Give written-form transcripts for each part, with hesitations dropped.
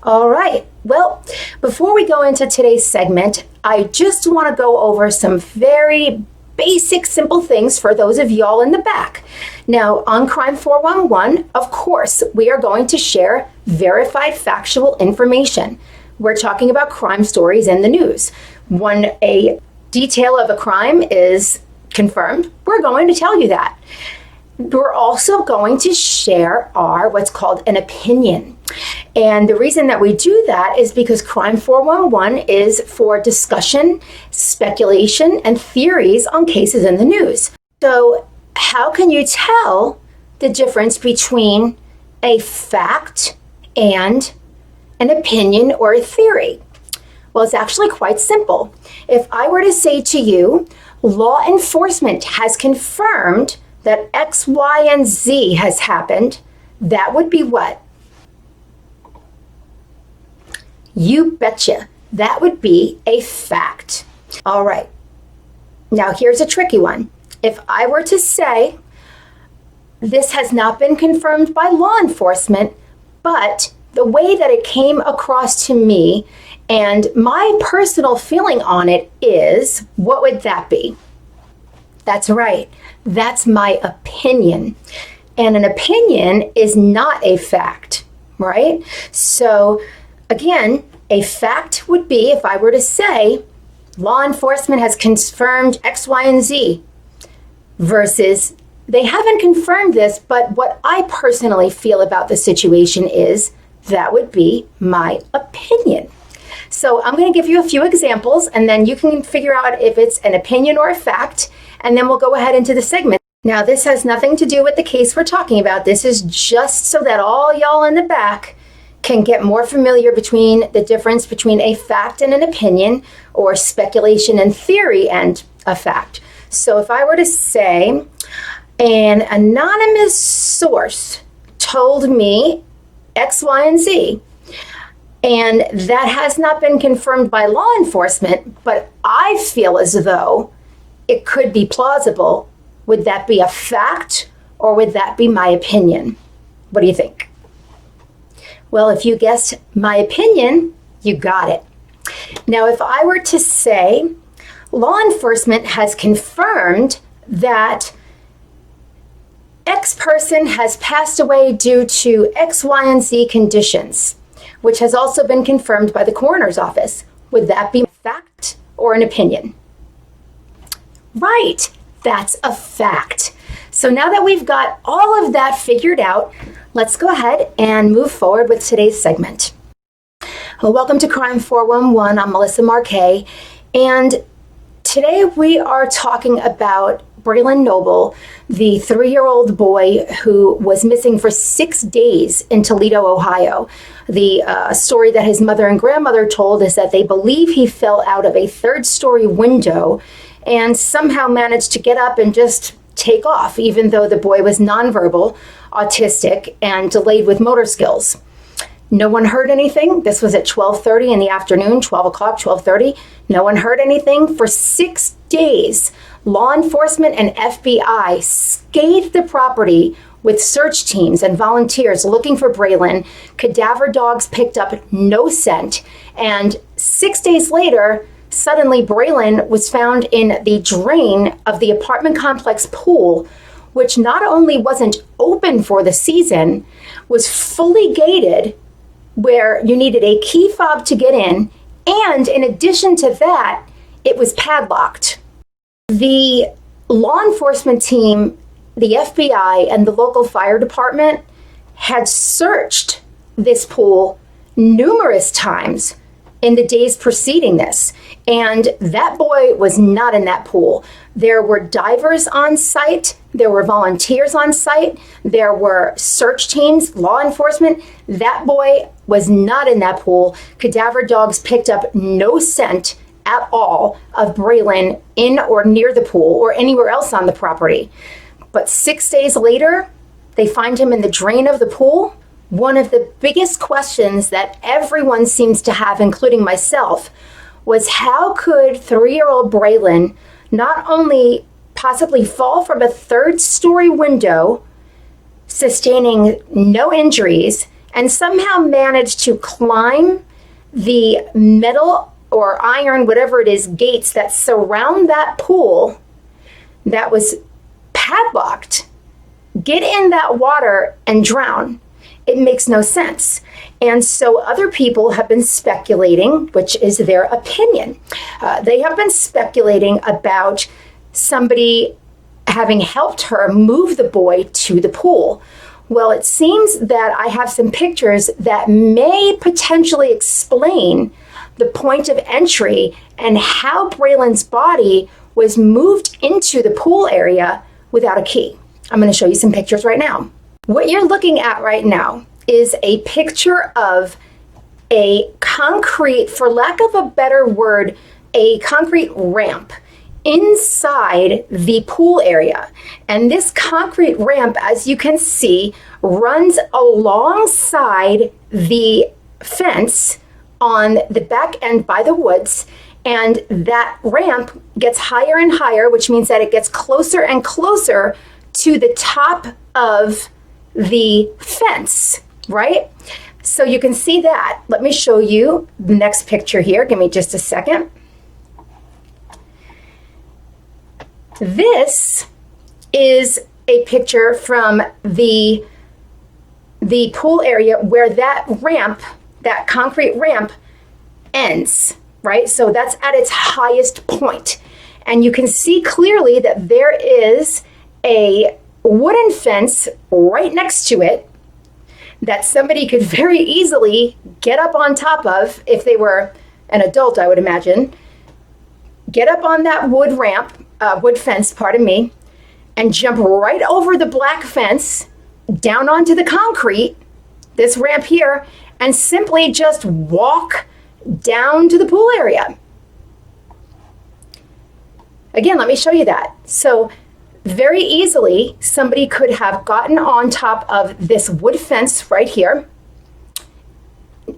All right. Well, before we go into today's segment, I just want to go over some very basic, simple things for those of y'all in the back. Now, on Crime 411, of course, we are going to share verified factual information. We're talking about crime stories in the news. When a detail of a crime is confirmed, we're going to tell you that. We're also going to share our what's called an opinion. And the reason that we do that is because Crime 411 is for discussion, speculation, and theories on cases in the news. So how can you tell the difference between a fact and an opinion or a theory? Well, it's actually quite simple. If I were to say to you, law enforcement has confirmed that X, Y, and Z has happened, that would be what? You betcha. That would be a fact. All right. Now here's a tricky one. If I were to say, this has not been confirmed by law enforcement, but the way that it came across to me and my personal feeling on it is, what would that be? That's right. That's my opinion. And an opinion is not a fact, right? So again, a fact would be if I were to say, law enforcement has confirmed X, Y, and Z, versus they haven't confirmed this, but what I personally feel about the situation is, that would be my opinion. So I'm going to give you a few examples, and then you can figure out if it's an opinion or a fact, and then we'll go ahead into the segment. Now, this has nothing to do with the case we're talking about. This is just so that all y'all in the back can get more familiar between the difference between a fact and an opinion, or speculation and theory and a fact. So if I were to say, an anonymous source told me X, Y, and Z, and that has not been confirmed by law enforcement, but I feel as though it could be plausible, would that be a fact or would that be my opinion? What do you think? Well, if you guessed my opinion, you got it. Now, if I were to say, law enforcement has confirmed that X person has passed away due to X, Y, and Z conditions, which has also been confirmed by the coroner's office, would that be a fact or an opinion? Right, that's a fact. So now that we've got all of that figured out, let's go ahead and move forward with today's segment. Well, welcome to Crime 411. I'm Melissa Marquet, and today we are talking about Braylen Noble, the 3-year-old boy who was missing for 6 days in Toledo, Ohio. The story that his mother and grandmother told is that they believe he fell out of a 3rd-story window and somehow managed to get up and just take off, even though the boy was nonverbal, autistic, and delayed with motor skills. No one heard anything. This was at 12:30 in the afternoon, 12 o'clock, 12:30. No one heard anything. For 6 days, law enforcement and FBI scathed the property with search teams and volunteers looking for Braylen. Cadaver dogs picked up no scent. And 6 days later, suddenly Braylen was found in the drain of the apartment complex pool, which not only wasn't open for the season, was fully gated, where you needed a key fob to get in, and in addition to that, it was padlocked. The law enforcement team, the FBI, and the local fire department had searched this pool numerous times in the days preceding this, and that boy was not in that pool. There were divers on site, there were volunteers on site, there were search teams, law enforcement. That boy was not in that pool. Cadaver dogs picked up no scent at all of Braylen in or near the pool or anywhere else on the property. But 6 days later, they find him in the drain of the pool. One of the biggest questions that everyone seems to have, including myself, was how could 3-year-old Braylen not only possibly fall from a 3rd-story window, sustaining no injuries, and somehow managed to climb the metal or iron, whatever it is, gates that surround that pool that was padlocked, get in that water and drown. It makes no sense. And so other people have been speculating, which is their opinion. They have been speculating about somebody having helped her move the boy to the pool. Well, it seems that I have some pictures that may potentially explain the point of entry and how Braylen's body was moved into the pool area without a key. I'm going to show you some pictures right now. What you're looking at right now is a picture of a concrete, for lack of a better word, a concrete ramp inside the pool area. And this concrete ramp, as you can see, runs alongside the fence on the back end by the woods. And that ramp gets higher and higher, which means that it gets closer and closer to the top of the fence, right? So you can see that. Let me show you the next picture here. Give me just a second. This is a picture from the pool area where that ramp, that concrete ramp, ends, right? So that's at its highest point. And you can see clearly that there is a wooden fence right next to it that somebody could very easily get up on top of if they were an adult, I would imagine. Get up on that wood fence, pardon me, and jump right over the black fence down onto the concrete, this ramp here, and simply just walk down to the pool area. Again, let me show you that. So very easily, somebody could have gotten on top of this wood fence right here,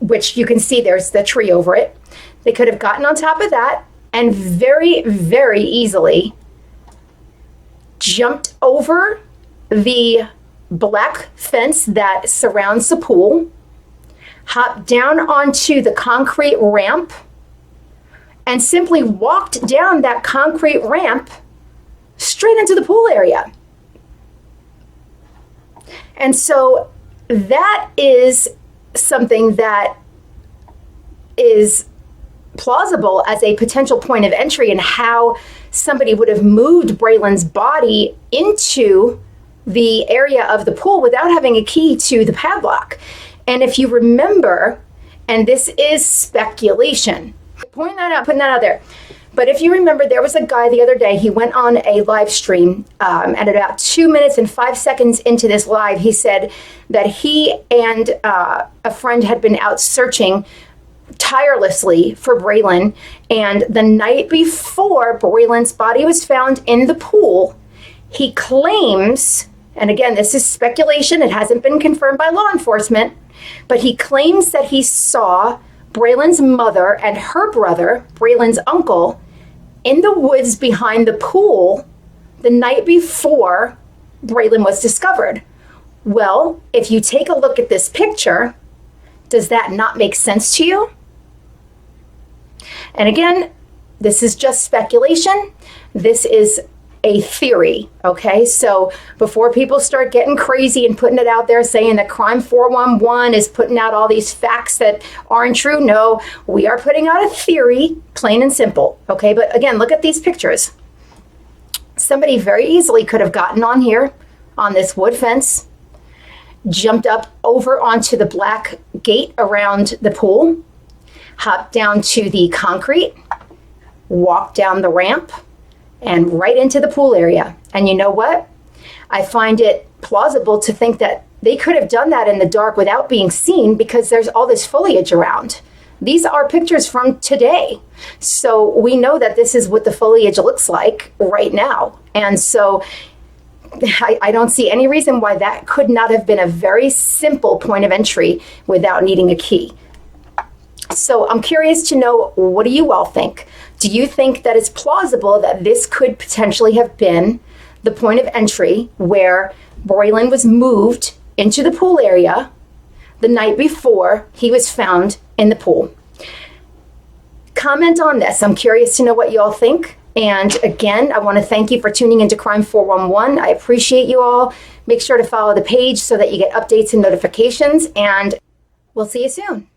which you can see there's the tree over it. They could have gotten on top of that and very, very easily jumped over the black fence that surrounds the pool, hopped down onto the concrete ramp, and simply walked down that concrete ramp straight into the pool area. And so that is something that is plausible as a potential point of entry and how somebody would have moved Braylen's body into the area of the pool without having a key to the padlock. And if you remember, and this is speculation, putting that out there. But if you remember, there was a guy the other day, he went on a live stream, and about 2 minutes and 5 seconds into this live, he said that he and a friend had been out searching tirelessly for Braylen, and the night before Braylen's body was found in the pool, he claims, and again, this is speculation, it hasn't been confirmed by law enforcement, but he claims that he saw Braylen's mother and her brother, Braylen's uncle, in the woods behind the pool the night before Braylen was discovered. Well, if you take a look at this picture, does that not make sense to you? And again, this is just speculation. This is a theory, okay? So before people start getting crazy and putting it out there saying that Crime 411 is putting out all these facts that aren't true, no, we are putting out a theory, plain and simple, okay? But again, look at these pictures. Somebody very easily could have gotten on here, on this wood fence, jumped up over onto the black gate around the pool, hopped down to the concrete, walked down the ramp, and right into the pool area. And you know what? I find it plausible to think that they could have done that in the dark without being seen because there's all this foliage around. These are pictures from today. So we know that this is what the foliage looks like right now. And so I don't see any reason why that could not have been a very simple point of entry without needing a key. So I'm curious to know, what do you all think? Do you think that it's plausible that this could potentially have been the point of entry where Braylen was moved into the pool area, the night before he was found in the pool. Comment on this. I'm curious to know what you all think. And again, I want to thank you for tuning into Crime 411. I appreciate you all. Make sure to follow the page so that you get updates and notifications, and we'll see you soon.